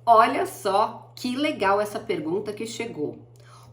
Olha só que legal essa pergunta que chegou.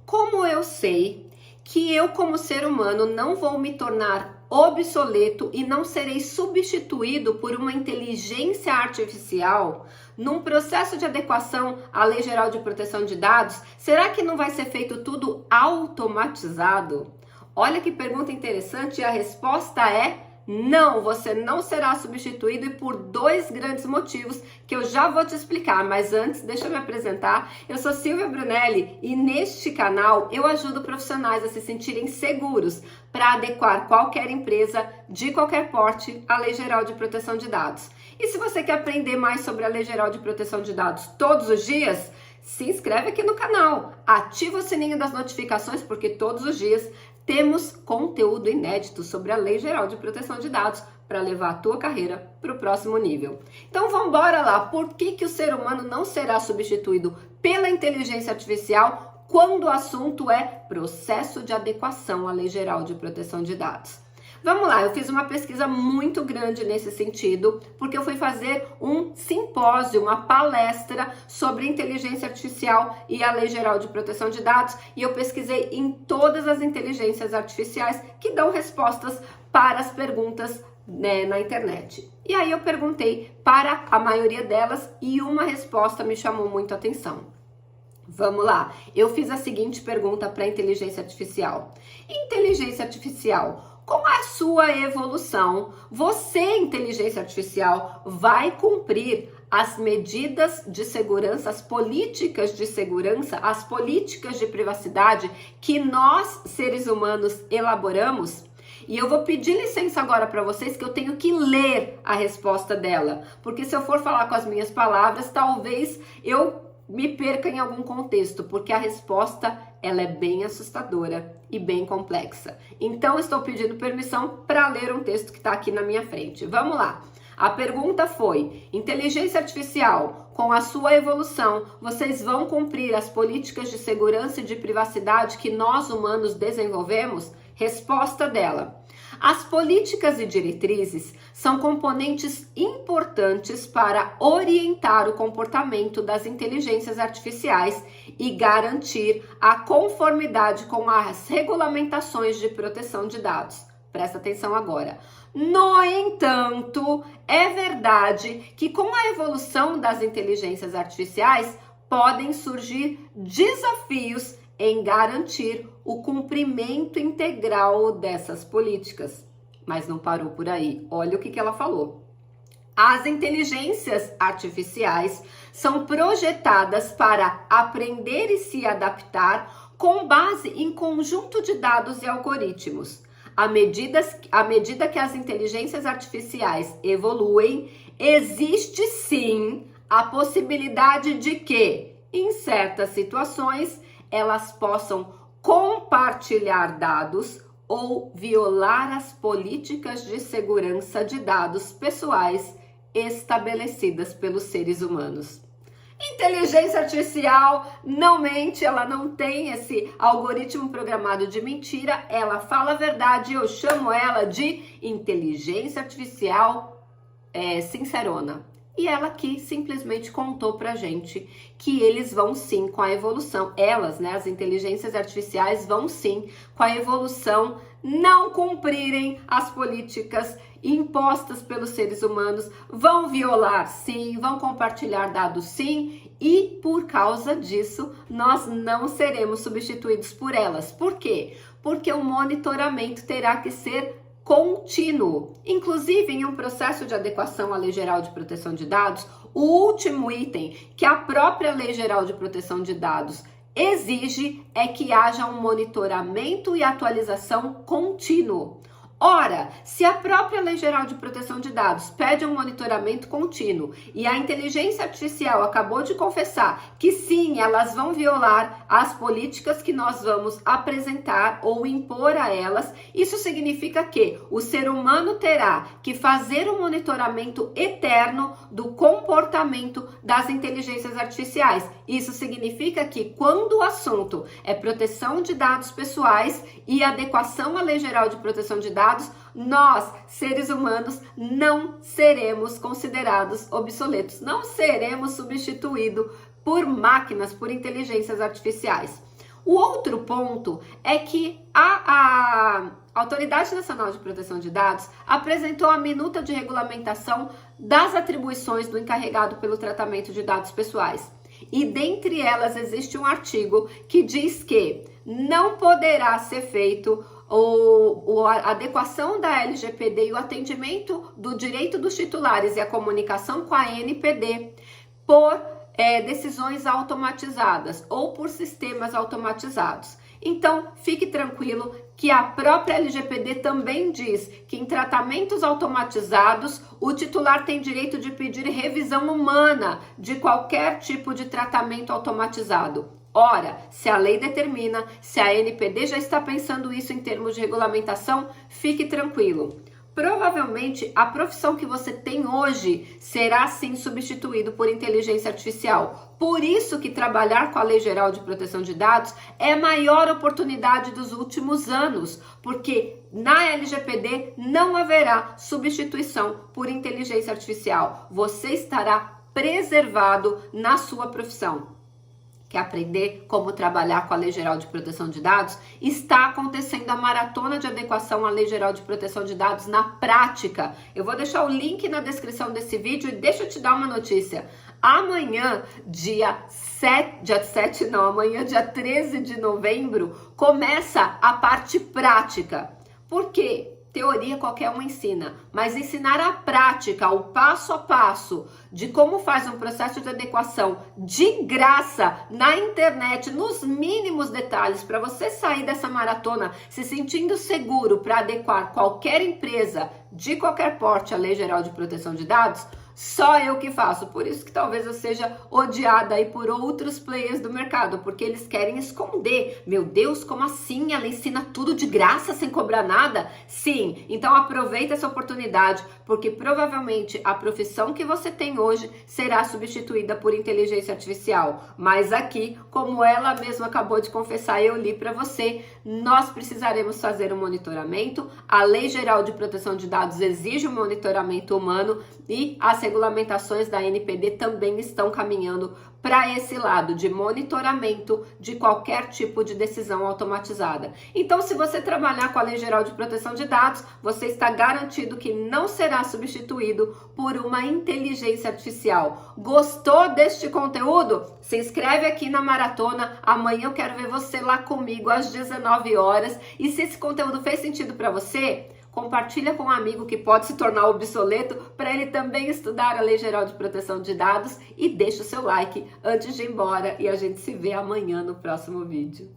Como eu sei que eu, como ser humano, não vou me tornar obsoleto e não serei substituído por uma inteligência artificial num processo de adequação à Lei Geral de Proteção de Dados? Será que não vai ser feito tudo automatizado? Olha que pergunta interessante, e a resposta é não, você não será substituído, e por dois grandes motivos que eu já vou te explicar. Mas antes, deixa eu me apresentar. Eu sou Silvia Brunelli e neste canal eu ajudo profissionais a se sentirem seguros para adequar qualquer empresa de qualquer porte à Lei Geral de Proteção de Dados. E se você quer aprender mais sobre a Lei Geral de Proteção de Dados todos os dias, se inscreve aqui no canal, ativa o sininho das notificações, porque todos os dias temos conteúdo inédito sobre a Lei Geral de Proteção de Dados para levar a tua carreira para o próximo nível. Então vamos embora lá. Por que o ser humano não será substituído pela inteligência artificial quando o assunto é processo de adequação à Lei Geral de Proteção de Dados? Vamos lá, eu fiz uma pesquisa muito grande nesse sentido, porque eu fui fazer um simpósio, uma palestra sobre inteligência artificial e a Lei Geral de Proteção de Dados, e eu pesquisei em todas as inteligências artificiais que dão respostas para as perguntas, né, na internet. E aí eu perguntei para a maioria delas e uma resposta me chamou muito a atenção. Vamos lá, eu fiz a seguinte pergunta para a inteligência artificial. Inteligência artificial, com a sua evolução, você, inteligência artificial, vai cumprir as medidas de segurança, as políticas de segurança, as políticas de privacidade que nós, seres humanos, elaboramos? E eu vou pedir licença agora para vocês, que eu tenho que ler a resposta dela, porque se eu for falar com as minhas palavras, talvez eu me perca em algum contexto, porque a resposta ela é bem assustadora e bem complexa. Então, estou pedindo permissão para ler um texto que está aqui na minha frente. Vamos lá. A pergunta foi: inteligência artificial, com a sua evolução, vocês vão cumprir as políticas de segurança e de privacidade que nós humanos desenvolvemos? Resposta dela: as políticas e diretrizes são componentes importantes para orientar o comportamento das inteligências artificiais e garantir a conformidade com as regulamentações de proteção de dados. Presta atenção agora. No entanto, é verdade que com a evolução das inteligências artificiais podem surgir desafios em garantir o cumprimento integral dessas políticas. Mas não parou por aí. Olha o que ela falou. As inteligências artificiais são projetadas para aprender e se adaptar com base em conjunto de dados e algoritmos. À medida que as inteligências artificiais evoluem, existe sim a possibilidade de que, em certas situações, elas possam compartilhar dados ou violar as políticas de segurança de dados pessoais estabelecidas pelos seres humanos. Inteligência artificial não mente, ela não tem esse algoritmo programado de mentira, ela fala a verdade. Eu chamo ela de inteligência artificial sincerona. E ela aqui simplesmente contou pra gente que eles vão sim, com a evolução, elas, né, as inteligências artificiais vão sim, com a evolução, não cumprirem as políticas impostas pelos seres humanos, vão violar sim, vão compartilhar dados sim, e por causa disso nós não seremos substituídos por elas. Por quê? Porque o monitoramento terá que ser contínuo. Inclusive, em um processo de adequação à Lei Geral de Proteção de Dados, o último item que a própria Lei Geral de Proteção de Dados exige é que haja um monitoramento e atualização contínuo. Ora, se a própria Lei Geral de Proteção de Dados pede um monitoramento contínuo e a inteligência artificial acabou de confessar que sim, elas vão violar as políticas que nós vamos apresentar ou impor a elas, isso significa que o ser humano terá que fazer um monitoramento eterno do comportamento das inteligências artificiais. Isso significa que quando o assunto é proteção de dados pessoais e adequação à Lei Geral de Proteção de Dados, dados, nós, seres humanos, não seremos considerados obsoletos, não seremos substituídos por máquinas, por inteligências artificiais. O outro ponto é que a Autoridade Nacional de Proteção de Dados apresentou a minuta de regulamentação das atribuições do encarregado pelo tratamento de dados pessoais. E dentre elas existe um artigo que diz que não poderá ser feito a adequação da LGPD e o atendimento do direito dos titulares e a comunicação com a ANPD por decisões automatizadas ou por sistemas automatizados. Então, fique tranquilo que a própria LGPD também diz que em tratamentos automatizados, o titular tem direito de pedir revisão humana de qualquer tipo de tratamento automatizado. Ora, se a lei determina, se a ANPD já está pensando isso em termos de regulamentação, fique tranquilo. Provavelmente, a profissão que você tem hoje será sim substituído por inteligência artificial. Por isso que trabalhar com a Lei Geral de Proteção de Dados é a maior oportunidade dos últimos anos, porque na LGPD não haverá substituição por inteligência artificial. Você estará preservado na sua profissão. Quer aprender como trabalhar com a Lei Geral de Proteção de Dados? Está acontecendo a maratona de adequação à Lei Geral de Proteção de Dados na prática. Eu vou deixar o link na descrição desse vídeo e deixa eu te dar uma notícia. Amanhã, dia 13 de novembro, começa a parte prática. Por quê? Teoria qualquer um ensina, mas ensinar a prática, o passo a passo de como faz um processo de adequação de graça na internet, nos mínimos detalhes, para você sair dessa maratona se sentindo seguro para adequar qualquer empresa de qualquer porte à Lei Geral de Proteção de Dados, só eu que faço. Por isso que talvez eu seja odiada aí por outros players do mercado, porque eles querem esconder. Meu Deus, como assim? Ela ensina tudo de graça sem cobrar nada? Sim, então aproveita essa oportunidade, porque provavelmente a profissão que você tem hoje será substituída por inteligência artificial. Mas aqui, como ela mesma acabou de confessar, eu li para você, nós precisaremos fazer um monitoramento. A Lei Geral de Proteção de Dados exige um monitoramento humano e as regulamentações da ANPD também estão caminhando para esse lado de monitoramento de qualquer tipo de decisão automatizada. Então, se você trabalhar com a Lei Geral de Proteção de Dados, você está garantido que não será substituído por uma inteligência artificial. Gostou deste conteúdo? Se inscreve aqui na maratona. Amanhã eu quero ver você lá comigo às 19 horas. E se esse conteúdo fez sentido para você, compartilha com um amigo que pode se tornar obsoleto para ele também estudar a Lei Geral de Proteção de Dados e deixa o seu like antes de ir embora e a gente se vê amanhã no próximo vídeo.